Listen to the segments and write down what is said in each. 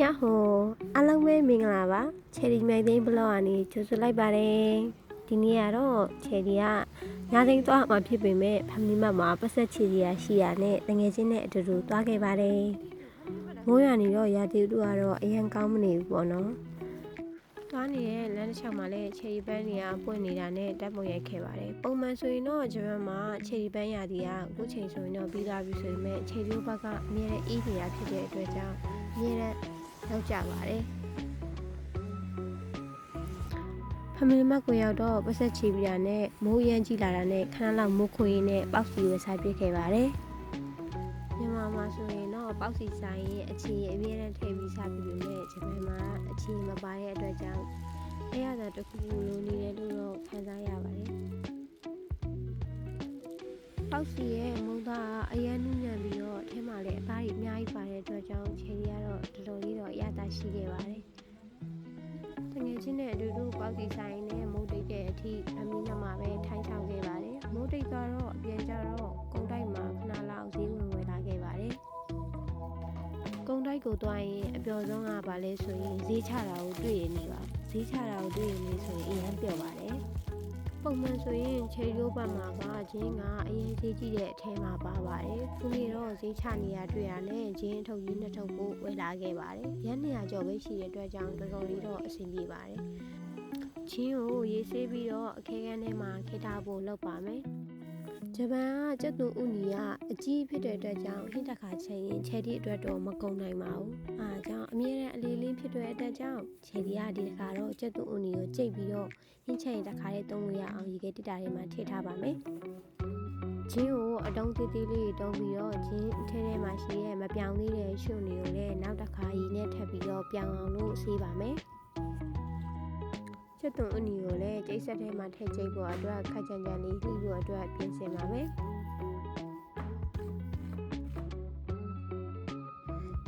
ရဟိုအားလုံးပဲမင်္ဂလာပါချယ်ရီမိုင်သိန်းဘလော့ကနေကြိုဆိုလိုက်ပါတယ်ဒီနေ့ကတော့ချယ်ရီကညာသိန်းသွားမှာဖြစ်ပေမဲ့ဖမ်လီမတ်မှာပတ်ဆက်ချီရီယာရှိရနဲ့တငယ်ချင်းနဲ့အတူတူသွားခဲ့ပါတယ်မိုးရွာနေတော့ရာသီဥတုကတော့အရင်ကောင်းမနေဘူးပေါ့နော်သွားနေတဲ့လမ်းတစ်လျှောက်မှာလည်းချယ်ရီပန်းတွေကပွင့်နေတာနဲ့ဓာတ်ပုံရိုက်ခဲ့ပါတယ်ပုံမှန်ဆိုရင်တော့ဂျပန်မှာချယ်ရီပန်းရာသီကအခုချိန်ဆိုရင်တော့ပြီးသွားပြီဆိုပေမဲ့ချယ်ရီဘက်ကအမြဲတမ်းအေးနေတာဖြစ်တဲ့အတွက်ကြောင့်အမြဲတမ်းရောက်ကြပါတယ်ဖမီမကိုရောက်တော့ပတ်ဆက်ချီပြတာနဲ့မိုးရမ်းကြီးလာတာနဲ့ခဏလောက်မိုးခွေးနဲ့ပေါက်စီဝယ်စားပြခဲ့ပါတယ်မြန်မာမှာဆိုရင်တော့ပေါက်စီဆိုင်ရဲ့အခြေအမြဲတမ်းထည့်ပြီးစားပြီးပေမဲ့ဂျပန်မှာအခြေမပါတဲ့အတွက်ကြောင့်အဲ့ရတာတစ်ခုခုလိုနေတယ်လို့တော့ခံစားရပါတယ်ပေါက်စီရဲ့မုံသားအရန်နုညံ့ပြီးတော့အဲမှာလည်းအသားကြီးအများကြီးပါတဲ့အတွက်ကြောင့်ချယ်ရီကတော့တော်တော်လေးတော့အရသာရှိခဲ့ပါတယ်တငယ်ချင်းနဲ့အတူတူပေါက်စီဆိုင်နဲ့မိုးတိတ်တဲ့အထိအမီနမှာပဲထိုင်းဆောင်ခဲ့ပါတယ်မိုးတိတ်ကတော့အပြန်ကြတော့ကုန်းတိုက်မှာခဏလောက်ဈေးဝင်ဝယ်လာခဲ့ပါတယ်ကုန်းတိုက်ကိုသွားရင်အပျော်ဆုံးကဘာလဲဆိုရင်ဈေးချတာကိုတွေ့ရနေပါဈေးချတာကိုတွေ့ရနေဆိုရင်အရင်ပျော်ပါတယ်ပုံမှန်ဆိုရင်ချယ်ရီဘက်မှာကဂျင်းကအရင်ဈေးကြီးတဲ့အထဲမှာပါပါတယ်ခုနေ့တော့ဈေးချနေရတွေ့ရနဲ့ဂျင်းထုတ်ရင်းနှစ်ထုတ်ကိုဝယ်လာခဲ့ပါတယ်ရန်200ကျော်ပဲရှိတဲ့အတွက်ကြောင့်တော်တော်လေးတော့အဆင်ပြေပါတယ်ဂျင်းကိုရေးဆေးပြီးတော့အခဲခန်းထဲမှာခေထားဖို့လုပ်ပါမယ်ဂျပန်ကကျက်သွန်ဥနီကအကြီးဖြစ်တဲ့အတွက်ကြောင့်ဟင်းတစ်ခါချိန်ရင်ချယ်ရီအတွက်တော့မကုန်နိုင်ပါဘူးအားကြောင့်အမြဲတမ်းအလေးလေးဖြစ်တဲ့အတွက်ကြောင့်ချယ်ရီကဒီတစ်ခါတော့ကျက်သွန်ဥနီကိုကြိတ်ပြီးတော့ဟင်းချိန်တစ်ခါလေးသုံးလို့ရအောင်ရေခဲတစ်တာထဲမှာထည့်ထားပါမယ်ဂျင်းကိုအတုံးသေးသေးလေးတုံးပြီးတော့ဂျင်းအထဲထဲမှာရှိတဲ့မပြောင်သေးတဲ့ရွှွန်တွေကိုလည်းနောက်တစ်ခါရေနဲ့ထပ်ပြီးတော့ပြောင်အောင်လို့ဆေးပါမယ်ကျက်သွန်ဥနီကိုလည်းကျိတ်ဆက်ထဲမှာထည့်ကျိတ်ဖို့အတွက်ခက်ကြံကြံလေးလှီးဖို့အတွက်ပြင်ဆင်ပါမယ်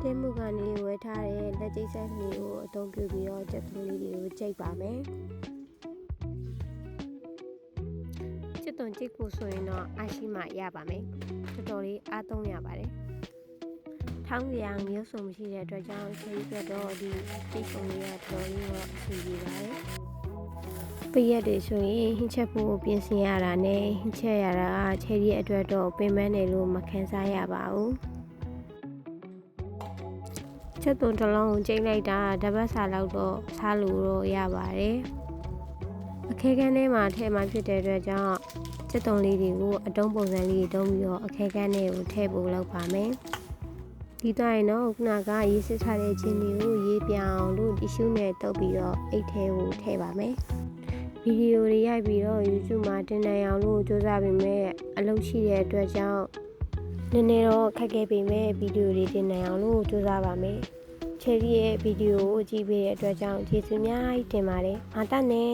တဲမှုကနေဝယ်ထားတဲ့လက်ကျိတ်ဆက်လေးကိုအသုံးပြုပြီးတော့ကျက်သွန်လေးတွေကိုကျိတ်ပါမယ်ကျက်သွန်ကျိတ်ဖို့ဆိုရင်တော့အားရှိမှရပါမယ်တော်တော်လေးအားသုံးရပါတယ်ထောင်းရံမျိုးစုံမရှိတဲ့အတွက်ကြောင့်ချယ်ရီပြတော့ဒီကျိတ်ပုံလေးကတော်တော်လေးတော့အဆင်ပြေပါတယ်ပရက်တွေဆိုရင်ဟင်းချက်ဖို့ပြင်ဆင်ရတာနဲ့ဟင်းချက်ရတာကချယ်ရီအတွက်တော့ပင်ပန်းတယ်လို့မခံစားရပါဘူးချက်သွန်တစ်လုံးကိုကျိတ်လိုက်တာတပတ်စာလောက်တော့စားလို့တော့ရပါတယ်အခဲခန်းထဲမှာထည့်မှဖြစ်တဲ့အတွက်ကြောင့်ချက်သွန်လေးတွေကိုအတုံးပုံစံလေးတုံးပြီးတော့အခဲခန်းထဲကိုထည့်ဖို့လုပ်ပါမယ်ဒီတိုင်းတော့ခုနကရေးစစ်ထားတဲ့ချင်းတွေကိုရေးပြောင်းလို့တီရှူးနဲ့တုပ်ပြီးတော့အိတ်ထဲကိုထည့်ပါမယ်ဗီဒီယိုတွေရိုက်ပြီးတော့ YouTube မှာတင်နိုင်အောင်လို့စူးစမ်းပေမဲ့အလုပ်ရှိတဲ့အတွက်ကြောင့်နည်းနည်းတော့ခက်ခဲပေမဲ့ဗီဒီယိုတွေတင်နိုင်အောင်လို့စူးစမ်းပါမယ်ချယ်ရီရဲ့ဗီဒီယိုကိုကြည့်ပေးတဲ့အတွက်ကြောင့်ကျေးဇူးများတင်ပါတယ်အားတတ်နေ